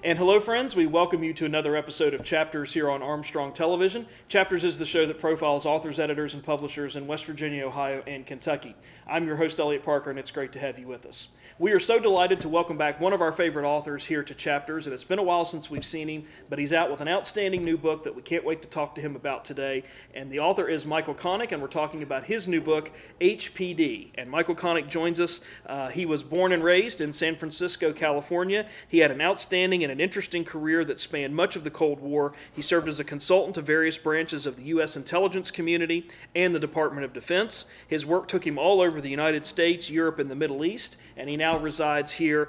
And hello, friends. We welcome you to another episode of Chapters here on Armstrong Television. Chapters is the show that profiles authors, editors, and publishers in West Virginia, Ohio, and Kentucky. I'm your host, Eliot Parker, and it's great to have you with us. We are so delighted to welcome back one of our favorite authors here to Chapters, and it's been a while since we've seen him, but he's out with an outstanding new book that we can't wait to talk to him about today. And the author is Michael Connick, and we're talking about his new book, HPD. And Michael Connick joins us. He was born and raised in San Francisco, California. He had an outstanding and an interesting career that spanned much of the Cold War. He served as a consultant to various branches of the U.S. intelligence community and the Department of Defense. His work took him all over the United States, Europe, and the Middle East, and he now resides here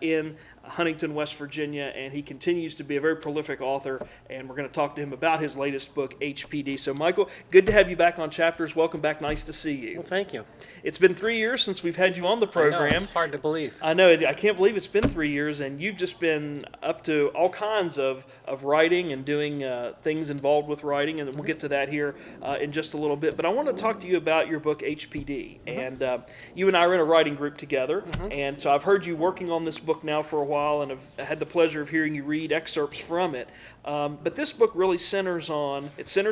in Huntington, West Virginia, and he continues to be a very prolific author, and we're going to talk to him about his latest book, HPD. So, Michael, good to have you back on Chapters. Welcome back. Nice to see you. Well, thank you. It's been 3 years since we've had you on the program. I know, it's hard to believe. I know. I can't believe it's been 3 years, and you've just been up to all kinds of writing and doing things involved with writing, and we'll get to that here in just a little bit. But I want to talk to you about your book, HPD. And you and I are in a writing group together, and so I've heard you working on this book now for a while, and I've had the pleasure of hearing you read excerpts from it. But this book really centered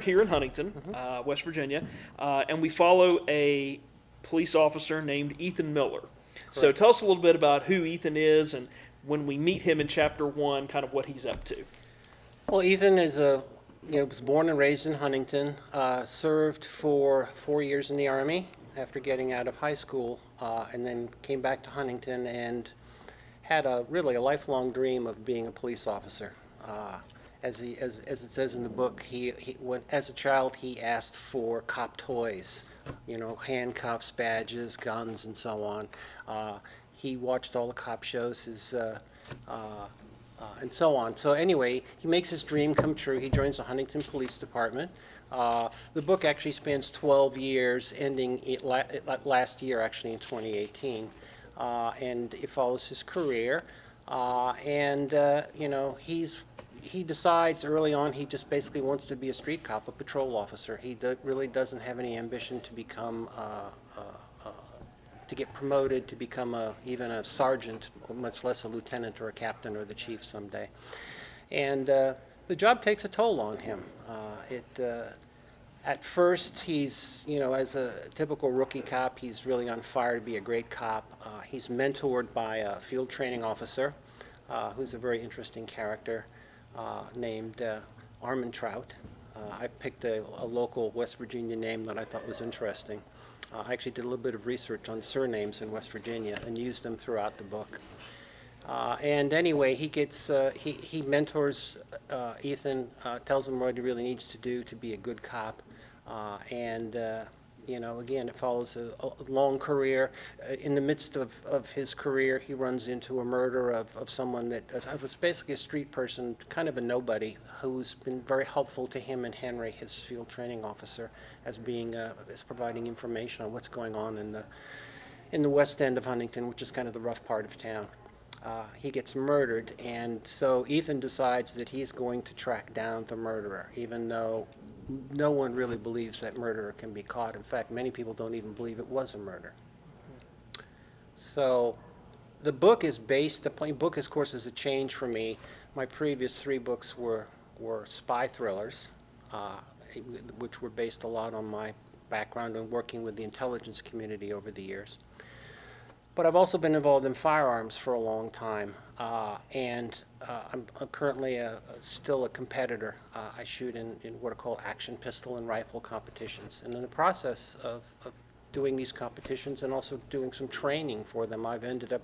here in Huntington, West Virginia, and we follow a police officer named Ethan Miller. Correct. So tell us a little bit about who Ethan is, and when we meet him in Chapter 1, kind of what he's up to. Well, Ethan was born and raised in Huntington, served for 4 years in the Army after getting out of high school, and then came back to Huntington and had a lifelong dream of being a police officer. As it says in the book, as a child he asked for cop toys, handcuffs, badges, guns, and so on. He watched all the cop shows, and so on. So anyway, he makes his dream come true. He joins the Huntington Police Department. The book actually spans 12 years, ending last year, actually in 2018. And it follows his career, he decides early on he just basically wants to be a street cop, a patrol officer. He really doesn't have any ambition to become, to get promoted, to become even a sergeant, much less a lieutenant or a captain or the chief someday. And the job takes a toll on him. At first, he's, as a typical rookie cop, he's really on fire to be a great cop. He's mentored by a field training officer who's a very interesting character named Armstrong. I picked a local West Virginia name that I thought was interesting. I actually did a little bit of research on surnames in West Virginia and used them throughout the book. And anyway, he mentors Ethan, tells him what he really needs to do to be a good cop. Again, it follows a long career. In the midst of his career, he runs into a murder of someone that was basically a street person, kind of a nobody, who's been very helpful to him and Henry, his field training officer, as providing information on what's going on in the west end of Huntington, which is kind of the rough part of town. He gets murdered, and so Ethan decides that he's going to track down the murderer, even though no one really believes that murderer can be caught. In fact, many people don't even believe it was a murder. So the book is of course, is a change for me. My previous 3 books were spy thrillers, which were based a lot on my background in working with the intelligence community over the years. But I've also been involved in firearms for a long time, and I'm currently still a competitor. I shoot in what are called action pistol and rifle competitions. And in the process of doing these competitions and also doing some training for them, I've ended up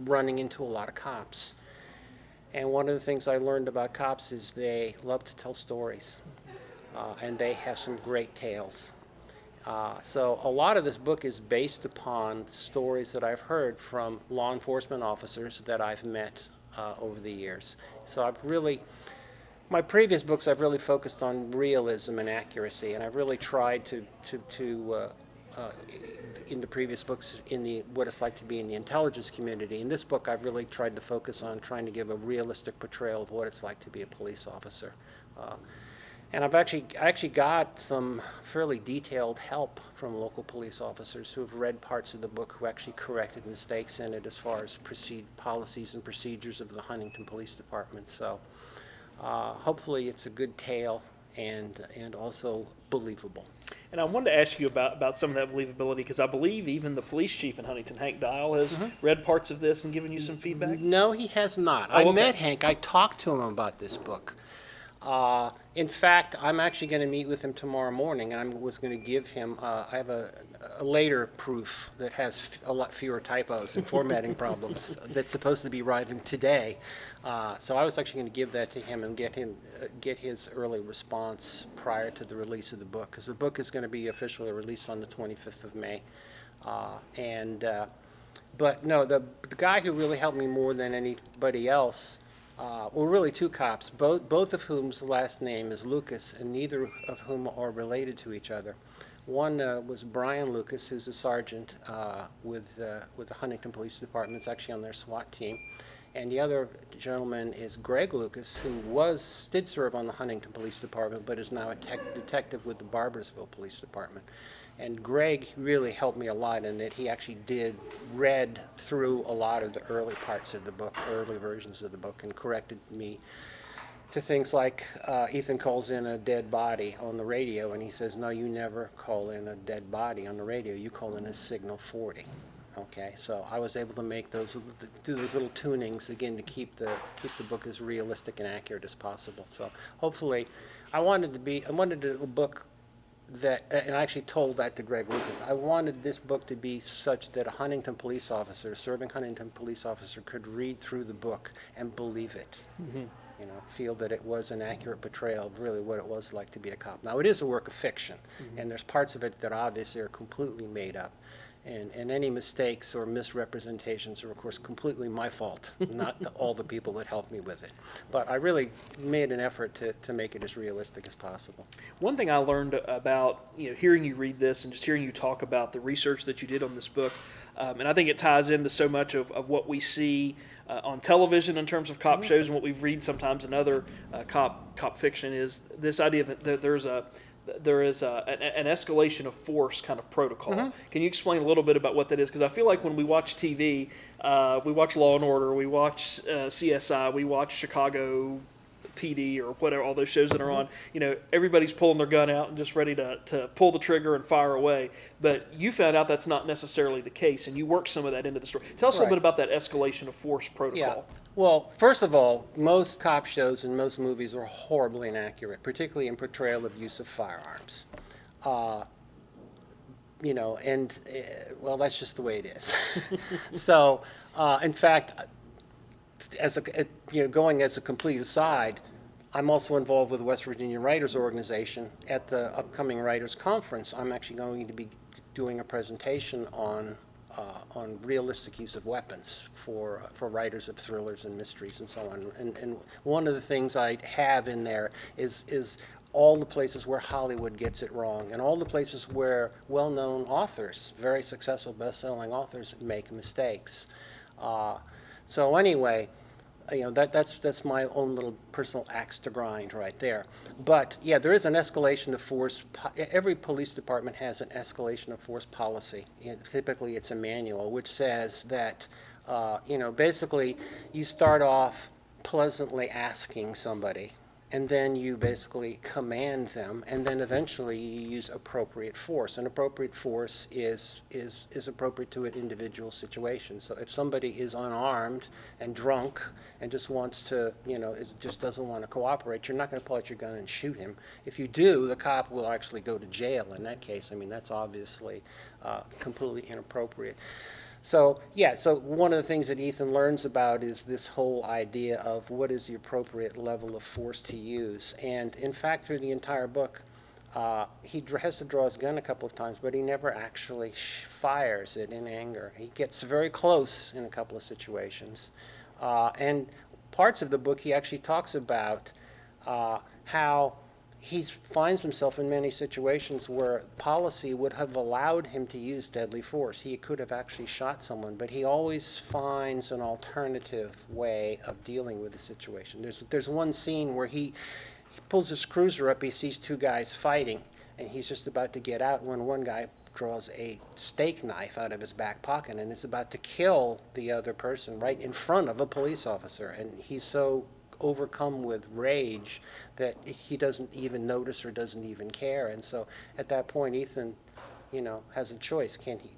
running into a lot of cops. And one of the things I learned about cops is they love to tell stories, and they have some great tales. So a lot of this book is based upon stories that I've heard from law enforcement officers that I've met over the years. So my previous books I've really focused on realism and accuracy, and I've really tried to in the previous books what it's like to be in the intelligence community. In this book I've really tried to focus on trying to give a realistic portrayal of what it's like to be a police officer. And I actually got some fairly detailed help from local police officers who have read parts of the book, who actually corrected mistakes in it as far as policies and procedures of the Huntington Police Department. So hopefully it's a good tale and also believable. And I wanted to ask you about some of that believability, because I believe even the police chief in Huntington, Hank Dial, has read parts of this and given you some feedback? No, he has not. Oh, I okay. met Hank. I talked to him about this book. In fact, I'm actually going to meet with him tomorrow morning, and I was going to give him, I have a later proof that has a lot fewer typos and formatting problems that's supposed to be arriving today. So I was actually going to give that to him and get his early response prior to the release of the book, because the book is going to be officially released on the 25th of May. But no, the guy who really helped me more than anybody else, well, really two cops, both of whom's last name is Lucas, and neither of whom are related to each other. One was Brian Lucas, who's a sergeant with the Huntington Police Department. It's actually on their SWAT team. And the other gentleman is Greg Lucas, who did serve on the Huntington Police Department, but is now a detective with the Barbersville Police Department. And Greg really helped me a lot in that he actually read through a lot of the early parts of the book, early versions of the book, and corrected me to things like Ethan calls in a dead body on the radio, and he says, no, you never call in a dead body on the radio, you call in a signal 40. Okay, so I was able to do those little tunings again to keep the book as realistic and accurate as possible. So hopefully, I wanted a book that, and I actually told that to Greg Lucas, I wanted this book to be such that a Huntington police officer, serving Huntington police officer, could read through the book and believe it. Mm-hmm. You know, feel that it was an accurate portrayal of really what it was like to be a cop. Now, it is a work of fiction, and there's parts of it that obviously are completely made up. And any mistakes or misrepresentations are, of course, completely my fault, not all the people that helped me with it. But I really made an effort to make it as realistic as possible. One thing I learned about, hearing you read this and just hearing you talk about the research that you did on this book, and I think it ties into so much of what we see on television in terms of cop shows and what we've read sometimes in other cop fiction, is this idea that there is an escalation of force kind of protocol. Mm-hmm. Can you explain a little bit about what that is? Because I feel like when we watch TV, we watch Law and Order, we watch CSI, we watch Chicago PD or whatever, all those shows that are on, everybody's pulling their gun out and just ready to pull the trigger and fire away. But you found out that's not necessarily the case, and you worked some of that into the story. Tell us a little bit about that escalation of force protocol. Yeah. Well, first of all, most cop shows and most movies are horribly inaccurate, particularly in portrayal of use of firearms. Well, that's just the way it is. So, in fact, going as a complete aside, I'm also involved with the West Virginia Writers Organization. At the upcoming Writers Conference, I'm actually going to be doing a presentation on realistic use of weapons for writers of thrillers and mysteries and so on. And one of the things I have in there is all the places where Hollywood gets it wrong, and all the places where well-known authors, very successful best-selling authors, make mistakes. So anyway, that's my own little personal axe to grind right there. But yeah, there is an escalation of force. Every police department has an escalation of force policy. Typically, it's a manual which says that, basically, you start off pleasantly asking somebody, and then you basically command them, and then eventually you use appropriate force. And appropriate force is appropriate to an individual situation. So if somebody is unarmed and drunk and just wants to, just doesn't want to cooperate, you're not going to pull out your gun and shoot him. If you do, the cop will actually go to jail in that case. I mean, that's obviously completely inappropriate. So, yeah, so one of the things that Ethan learns about is this whole idea of what is the appropriate level of force to use. And in fact, through the entire book, he has to draw his gun a couple of times, but he never actually fires it in anger. He gets very close in a couple of situations. And parts of the book, he actually talks about how he finds himself in many situations where policy would have allowed him to use deadly force. He could have actually shot someone, but he always finds an alternative way of dealing with the situation. There's one scene where he he pulls his cruiser up, he sees two guys fighting, and he's just about to get out when one guy draws a steak knife out of his back pocket and is about to kill the other person right in front of a police officer. And he's so overcome with rage that he doesn't even notice or doesn't even care. And so at that point, Ethan, has a choice. Can he,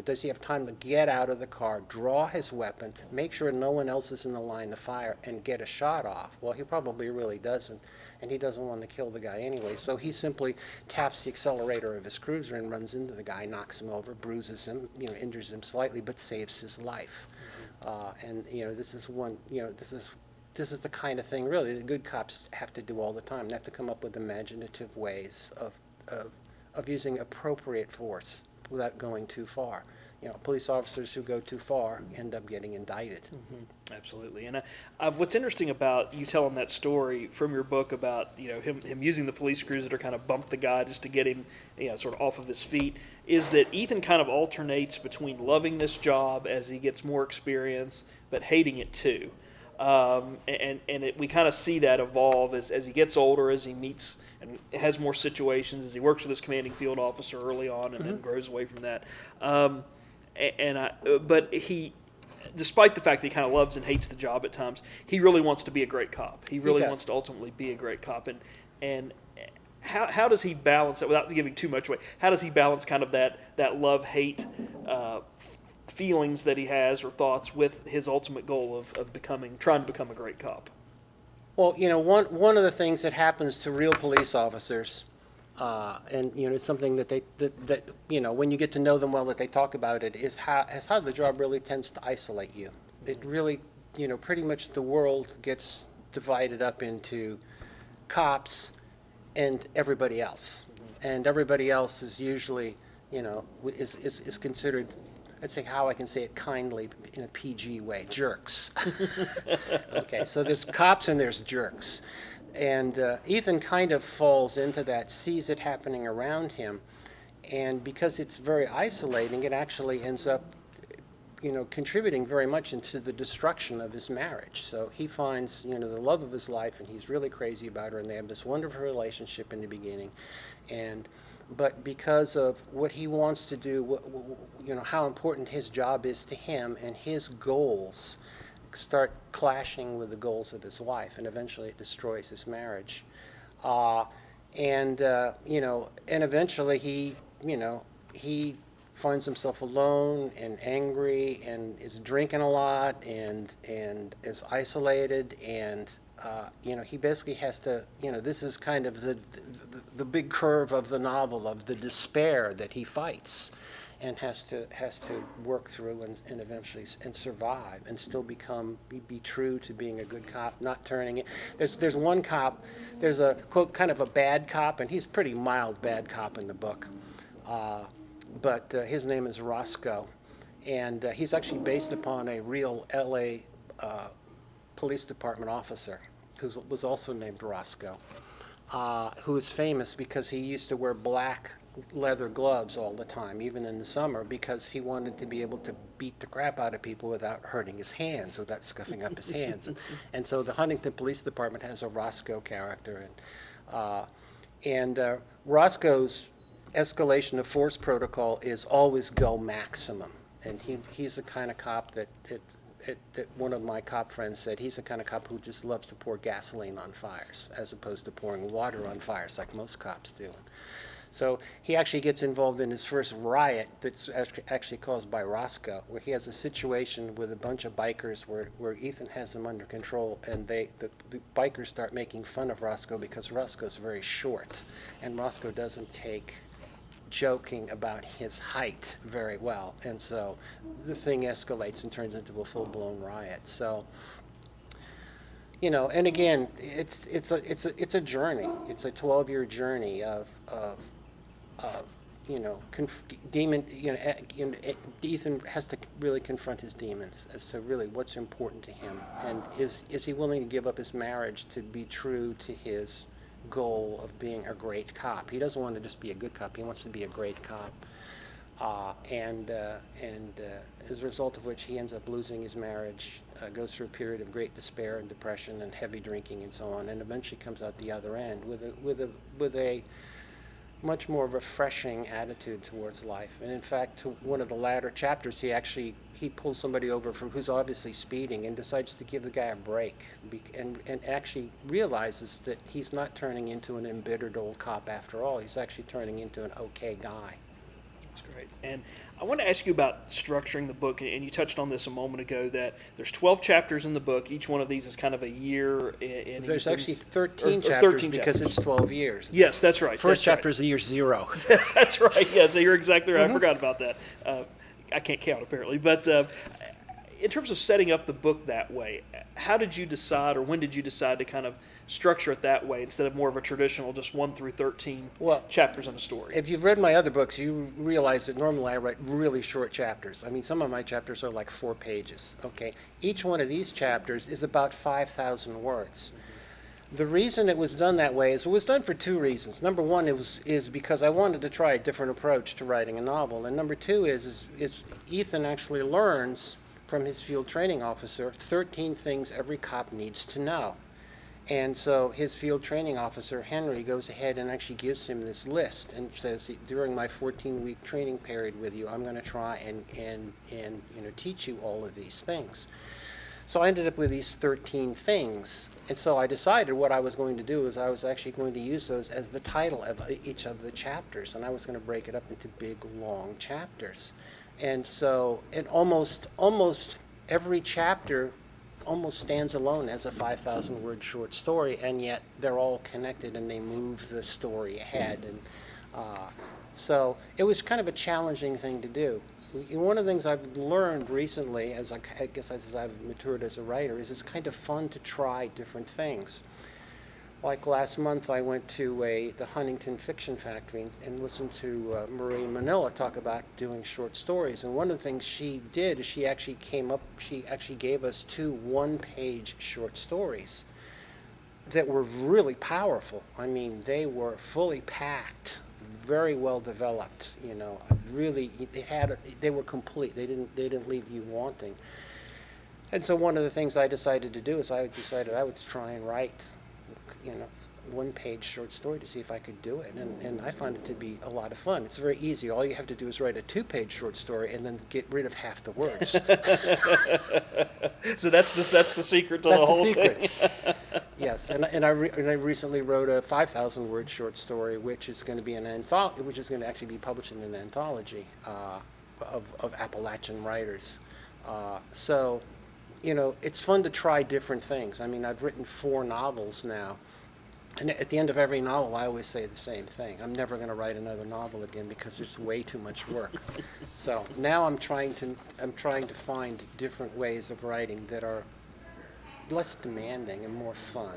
does he have time to get out of the car, draw his weapon, make sure no one else is in the line to fire, and get a shot off? Well, he probably really doesn't, and he doesn't want to kill the guy anyway. So he simply taps the accelerator of his cruiser and runs into the guy, knocks him over, bruises him, injures him slightly, but saves his life. And this is one, this is the kind of thing really the good cops have to do all the time. They have to come up with imaginative ways of using appropriate force without going too far. Police officers who go too far end up getting indicted. Mm-hmm. Absolutely. And what's interesting about you telling that story from your book about him using the police cruiser to kind of bump the guy just to get him sort of off of his feet is that Ethan kind of alternates between loving this job as he gets more experience but hating it too. We kind of see that evolve as he gets older, as he meets and has more situations, as he works with his commanding field officer early on and then grows away from that. But he, despite the fact that he kind of loves and hates the job at times, he really wants to be a great cop. He really wants to ultimately be a great cop. And how does he balance that, without giving too much away, how does he balance kind of that love-hate feelings that he has or thoughts with his ultimate goal of trying to become a great cop? Well, one of the things that happens to real police officers, and it's something that that when you get to know them well, that they talk about it, is how the job really tends to isolate you. It really, pretty much the world gets divided up into cops and everybody else, and everybody else is usually, is considered. Let's say how I can say it kindly in a PG way, jerks. Okay, so there's cops and there's jerks. And Ethan kind of falls into that, sees it happening around him, and because it's very isolating, it actually ends up, contributing very much into the destruction of his marriage. So he finds, the love of his life, and he's really crazy about her, and they have this wonderful relationship in the beginning. But because of what he wants to do, how important his job is to him, and his goals start clashing with the goals of his wife, and eventually it destroys his marriage. And eventually he finds himself alone and angry and is drinking a lot and is isolated, and he basically has to, this is kind of the big curve of the novel of the despair that he fights and has to work through and eventually survive and still be true to being a good cop, not turning it. There's one cop, there's a quote kind of a bad cop, and he's pretty mild bad cop in the book, but his name is Roscoe, and he's actually based upon a real L.A. Police Department officer who was also named Roscoe, who is famous because he used to wear black leather gloves all the time, even in the summer, because he wanted to be able to beat the crap out of people without hurting his hands, without scuffing up his hands. And so the Huntington Police Department has a Roscoe character. And Roscoe's escalation of force protocol is always go maximum. And he's the kind of cop that one of my cop friends said he's the kind of cop who just loves to pour gasoline on fires as opposed to pouring water on fires like most cops do. So he actually gets involved in his first riot that's actually caused by Roscoe, where he has a situation with a bunch of bikers where Ethan has them under control, and the bikers start making fun of Roscoe because Roscoe's very short, and Roscoe doesn't take joking about his height very well, and so the thing escalates and turns into a full-blown riot. So, and again, it's a journey. It's a 12-year journey of demon. Ethan has to really confront his demons as to really what's important to him, and is he willing to give up his marriage to be true to his goal of being a great cop. He doesn't want to just be a good cop. He wants to be a great cop. and as a result of which he ends up losing his marriage, goes through a period of great despair and depression and heavy drinking and so on, and eventually comes out the other end with a much more refreshing attitude towards life. And in fact, to one of the latter chapters, he pulls somebody over who's obviously speeding and decides to give the guy a break, and actually realizes that he's not turning into an embittered old cop after all. He's actually turning into an okay guy. That's great. And I want to ask you about structuring the book, and you touched on this a moment ago, that there's 12 chapters in the book. Each one of these is kind of a year. There's actually 13 or chapters 13 because chapters. it's 12 years. Yes, that's right. First that's chapter right. is year 0. Yes, that's right. Yeah, so you're exactly right. I forgot about that. I can't count, apparently. But in terms of setting up the book that way, how did you decide, or when did you decide to kind of structure it that way instead of more of a traditional just 1 through 13 chapters in a story? If you've read my other books, you realize that normally I write really short chapters. I mean, some of my chapters are like 4 pages, okay? Each one of these chapters is about 5,000 words. The reason it was done that way is it was done for 2 reasons. Number one is because I wanted to try a different approach to writing a novel. And number 2 is Ethan actually learns from his field training officer 13 things every cop needs to know. And so his field training officer, Henry, goes ahead and actually gives him this list and says, during my 14-week training period with you, I'm going to try and teach you all of these things. So I ended up with these 13 things. And so I decided what I was going to do is I was actually going to use those as the title of each of the chapters. And I was going to break it up into big, long chapters. And so it almost every chapter almost stands alone as a 5,000-word short story, and yet they're all connected and they move the story ahead. And so it was kind of a challenging thing to do. One of the things I've learned recently, as I've matured as a writer, is it's kind of fun to try different things. Like last month, I went to the Huntington Fiction Factory and listened to Marie Manila talk about doing short stories. And one of the things she did is she actually gave us 2 one-page short stories that were really powerful. I mean, they were fully packed, very well developed. Really, they were complete. They didn't leave you wanting. And so one of the things I decided to do is I decided I would try and write one-page short story to see if I could do it, and I find it to be a lot of fun. It's very easy. All you have to do is write a 2-page short story and then get rid of half the words. So that's the secret to the whole thing. Yes, and I recently wrote a 5,000-word short story, which is going to be which is going to actually be published in an anthology of Appalachian writers. So, it's fun to try different things. I mean, I've written 4 novels now. And at the end of every novel, I always say the same thing. I'm never going to write another novel again because it's way too much work. So now I'm trying to find different ways of writing that are less demanding and more fun.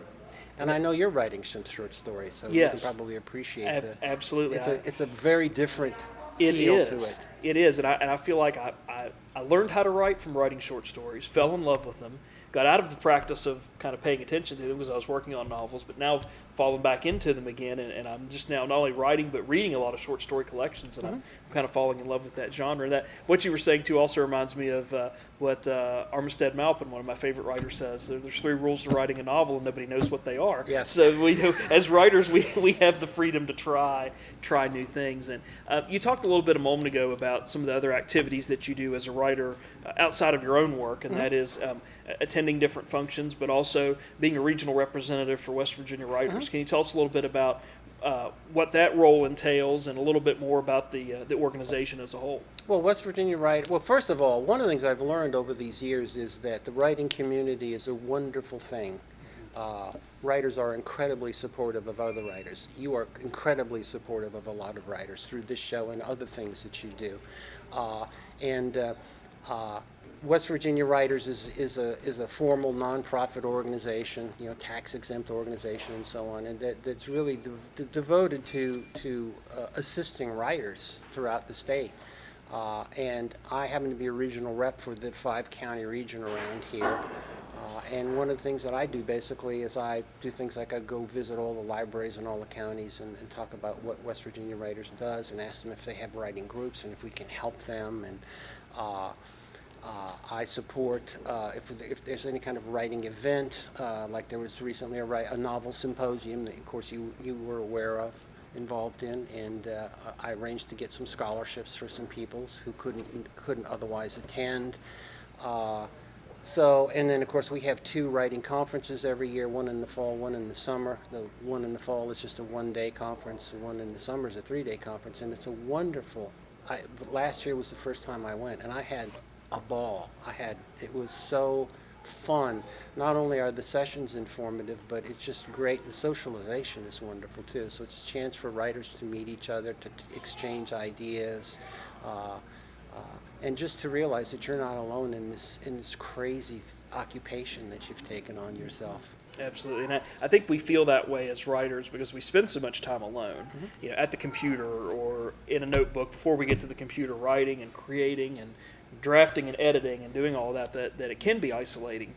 And I know you're writing some short stories, so you can probably appreciate that. Absolutely. It's a very different feel to it. It is, and I feel like I learned how to write from writing short stories, fell in love with them, got out of the practice of kind of paying attention to them because I was working on novels, but now I've fallen back into them again, and I'm just now not only writing but reading a lot of short story collections, and I'm kind of falling in love with that genre. And that what you were saying too also reminds me of what Armistead Maupin, one of my favorite writers, says. There's 3 rules to writing a novel, and nobody knows what they are. Yes. So we, as writers, we have the freedom to try new things. And you talked a little bit a moment ago about some of the other activities that you do as a writer outside of your own work, and that is attending different functions, but also being a regional representative for West Virginia writers. Can you tell us a little bit about what that role entails and a little bit more about the organization as a whole? Well, West Virginia Well, first of all, one of the things I've learned over these years is that the writing community is a wonderful thing. Writers are incredibly supportive of other writers. You are incredibly supportive of a lot of writers through this show and other things that you do. West Virginia Writers is a formal nonprofit organization, tax-exempt organization and so on, and that's really devoted to assisting writers throughout the state. And I happen to be a regional rep for the 5-county region around here. And one of the things that I do basically is I do things like I go visit all the libraries in all the counties and talk about what West Virginia Writers does and ask them if they have writing groups and if we can help them. And I support if there's any kind of writing event, like there was recently a novel symposium that, of course, you were aware of, involved in, and I arranged to get some scholarships for some people who couldn't otherwise attend. And then of course we have 2 writing conferences every year, one in the fall, one in the summer. The one in the fall is just a 1-day conference, the one in the summer is a 3-day conference, and it's a wonderful, last year was the first time I went, and I had a ball. It was so fun. Not only are the sessions informative, but it's just great. The socialization is wonderful too. So it's a chance for writers to meet each other, to exchange ideas, and just to realize that you're not alone in this crazy occupation that you've taken on yourself. Absolutely, and I think we feel that way as writers because we spend so much time alone, at the computer or in a notebook before we get to the computer, writing and creating and drafting and editing and doing all that it can be isolating.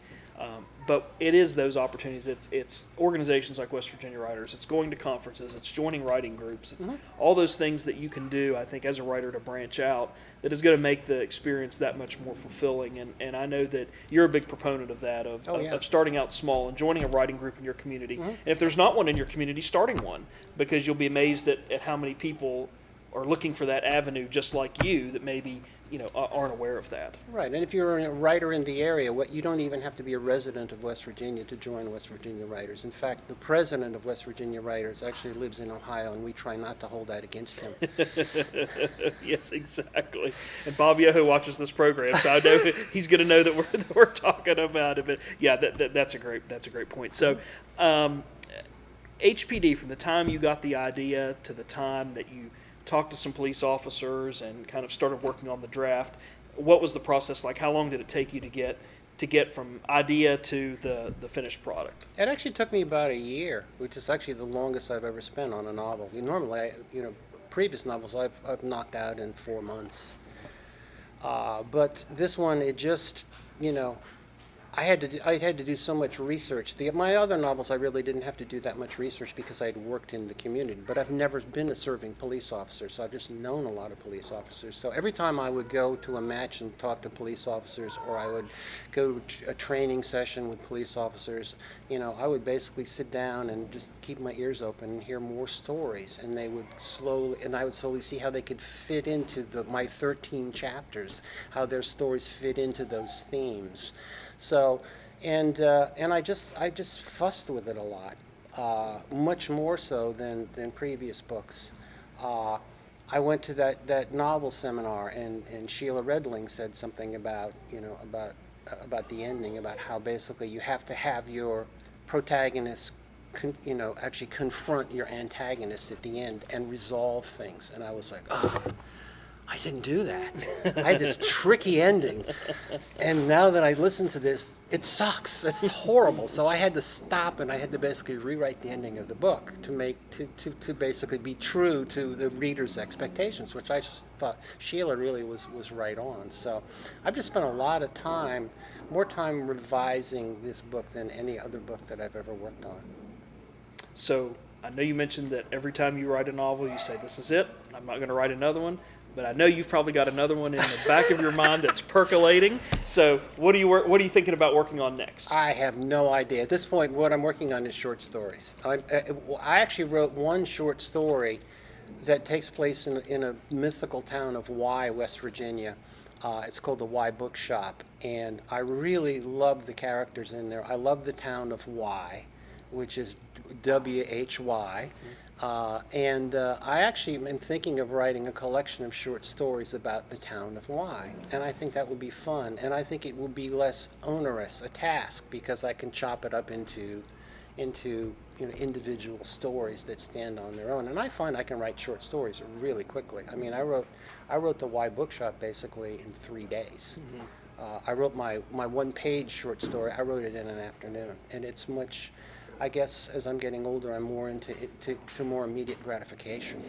But it is those opportunities. It's organizations like West Virginia Writers. It's going to conferences. It's joining writing groups. It's all those things that you can do, I think, as a writer to branch out that is going to make the experience that much more fulfilling. And I know that you're a big proponent of that, of starting out small and joining a writing group in your community. And if there's not one in your community, starting one, because you'll be amazed at how many people are looking for that avenue just like you that maybe aren't aware of that. Right, and if you're a writer in the area, you don't even have to be a resident of West Virginia to join West Virginia Writers. In fact, the president of West Virginia Writers actually lives in Ohio, and we try not to hold that against him. Yes, exactly. And Bob Yoho watches this program, so I know he's going to know that we're talking about it. But yeah, that's a great point. So, HPD, from the time you got the idea to the time that you talked to some police officers and kind of started working on the draft, what was the process like? How long did it take you to get from idea to the finished product? It actually took me about a year, which is actually the longest I've ever spent on a novel. Normally, previous novels I've knocked out in 4 months. But this one, it just, I had to do so much research. My other novels, I really didn't have to do that much research because I had worked in the community. But I've never been a serving police officer, so I've just known a lot of police officers. So every time I would go to a match and talk to police officers, or I would go to a training session with police officers, I would basically sit down and just keep my ears open and hear more stories. And I would slowly see how they could fit into my 13 chapters, how their stories fit into those themes. So, and I just fussed with it a lot, much more so than previous books. I went to that novel seminar, and Sheila Redling said something about the ending, about how basically you have to have your protagonist actually confront your antagonist at the end and resolve things. And I was like, oh, I didn't do that. I had this tricky ending, and now that I listen to this, it sucks. It's horrible. So I had to stop, and I had to basically rewrite the ending of the book to basically be true to the reader's expectations, which I thought Sheila really was right on. So I've just spent a lot of time, more time revising this book than any other book that I've ever worked on. So I know you mentioned that every time you write a novel, you say, this is it, I'm not going to write another one. But I know you've probably got another one in the back of your mind that's percolating. So what are you thinking about working on next? I have no idea. At this point, what I'm working on is short stories. I actually wrote one short story that takes place in a mythical town of Y, West Virginia. It's called the Y Bookshop, and I really love the characters in there. I love the town of Y, which is W-H-Y. I actually am thinking of writing a collection of short stories about the town of Y, and I think that would be fun, and I think it would be less onerous a task because I can chop it up into individual stories that stand on their own, and I find I can write short stories really quickly. I mean, I wrote the Y Bookshop basically in 3 days. I wrote my one-page short story. I wrote it in an afternoon, and it's much. I guess as I'm getting older, I'm more into more immediate gratification.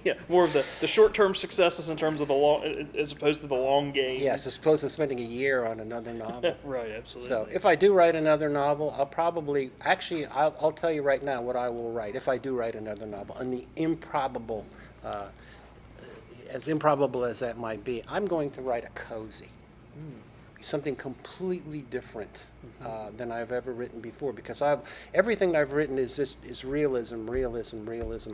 Yeah, more of the short-term successes in terms of the long, as opposed to the long game. Yes, as opposed to spending a year on another novel. Right, absolutely. So if I do write another novel, I'll probably, actually, I'll tell you right now what I will write, if I do write another novel, and the improbable, as improbable as that might be, I'm going to write a cozy. Something completely different than I've ever written before, because everything I've written is realism,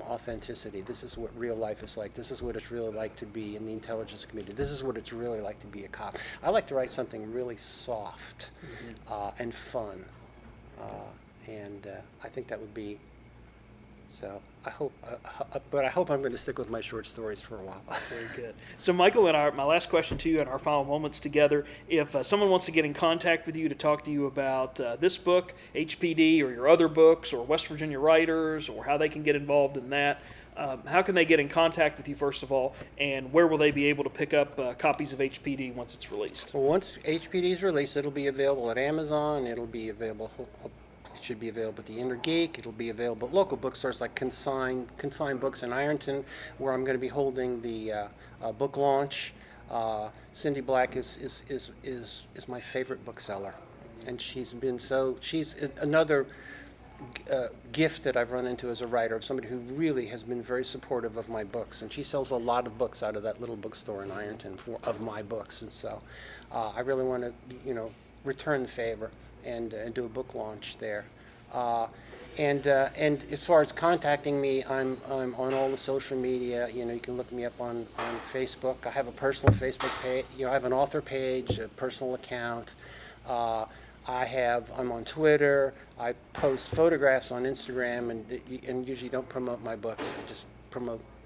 authenticity. This is what real life is like. This is what it's really like to be in the intelligence community. This is what it's really like to be a cop. I like to write something really soft and fun, and I think that would be. So I hope, but I hope I'm going to stick with my short stories for a while. Very good. So Michael, my last question to you in our final moments together, if someone wants to get in contact with you to talk to you about this book, HPD, or your other books, or West Virginia Writers, or how they can get involved in that, how can they get in contact with you, first of all, and where will they be able to pick up copies of HPD once it's released? Well, once HPD is released, it'll be available at Amazon. It'll be available. It should be available at the Inner Geek. It'll be available at local bookstores like Consign Books in Ironton, where I'm going to be holding the book launch. Cindy Black is my favorite bookseller, and she's another gift that I've run into as a writer, of somebody who really has been very supportive of my books, and she sells a lot of books out of that little bookstore in Ironton of my books, and so I really want to return the favor and do a book launch there. And as far as contacting me, I'm on all the social media. You can look me up on Facebook. I have a personal Facebook page. I have an author page, a personal account. I'm on Twitter. I post photographs on Instagram, and usually don't promote my books.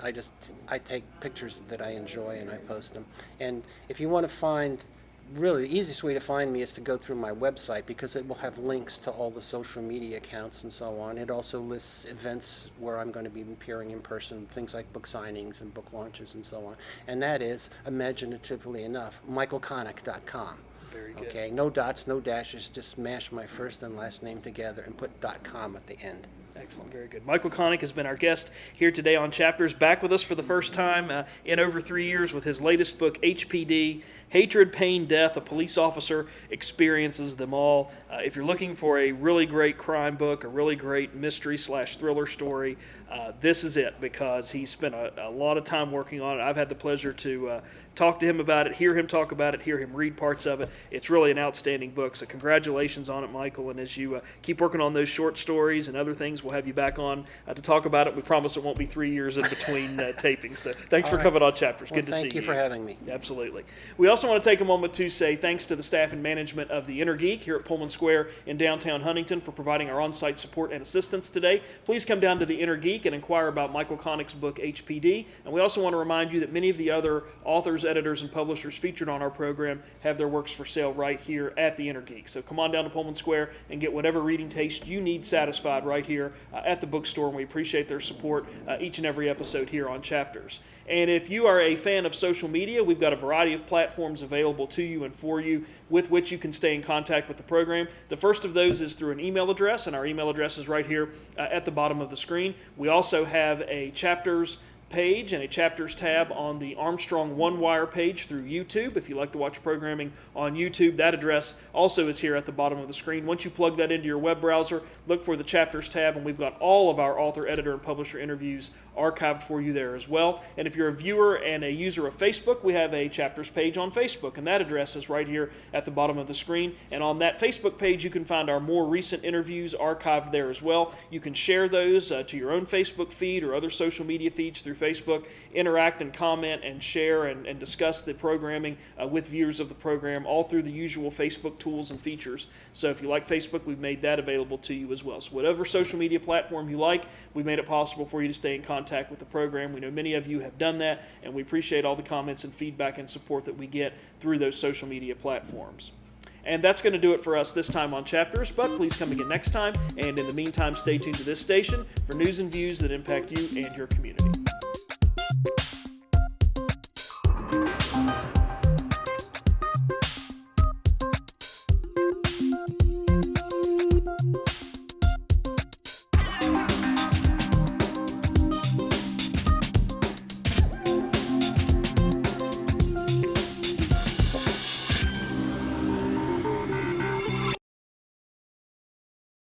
I take pictures that I enjoy and I post them. And if you want to find, really, the easiest way to find me is to go through my website, because it will have links to all the social media accounts and so on. It also lists events where I'm going to be appearing in person, things like book signings and book launches and so on. And that is, imaginatively enough, michaelconnick.com. Very good. Okay, no dots, no dashes, just smash my first and last name together and put .com at the end. Excellent, very good. Michael Connick has been our guest here today on Chapters, back with us for the first time in over 3 years with his latest book, HPD, Hatred, Pain, Death, A Police Officer Experiences Them All. If you're looking for a really great crime book, a really great mystery/thriller story, this is it, because he spent a lot of time working on it. I've had the pleasure to talk to him about it, hear him talk about it, hear him read parts of it. It's really an outstanding book, so congratulations on it, Michael. And as you keep working on those short stories and other things, we'll have you back on to talk about it. We promise it won't be 3 years in between tapings. So thanks for coming on Chapters. Good to see you. Thank you for having me. Absolutely. We also want to take a moment to say thanks to the staff and management of the Inner Geek here at Pullman Square in downtown Huntington for providing our on-site support and assistance today. Please come down to the Inner Geek and inquire about Michael Connick's book, HPD. And we also want to remind you that many of the other authors, editors, and publishers featured on our program have their works for sale right here at the Inner Geek. So come on down to Pullman Square and get whatever reading taste you need satisfied right here at the bookstore. And we appreciate their support each and every episode here on Chapters. And if you are a fan of social media, we've got a variety of platforms available to you and for you with which you can stay in contact with the program. The first of those is through an email address, and our email address is right here at the bottom of the screen. We also have a Chapters page and a Chapters tab on the Armstrong One Wire page through YouTube. If you like to watch programming on YouTube, that address also is here at the bottom of the screen. Once you plug that into your web browser, look for the Chapters tab, and we've got all of our author, editor, and publisher interviews archived for you there as well. And if you're a viewer and a user of Facebook, we have a Chapters page on Facebook, and that address is right here at the bottom of the screen. And on that Facebook page, you can find our more recent interviews archived there as well. You can share those to your own Facebook feed or other social media feeds through Facebook, interact and comment and share and discuss the programming with viewers of the program, all through the usual Facebook tools and features. So if you like Facebook, we've made that available to you as well. So whatever social media platform you like, we've made it possible for you to stay in contact with the program. We know many of you have done that, and we appreciate all the comments and feedback and support that we get through those social media platforms. And that's going to do it for us this time on Chapters, but please come again next time. And in the meantime, stay tuned to this station for news and views that impact you and your community.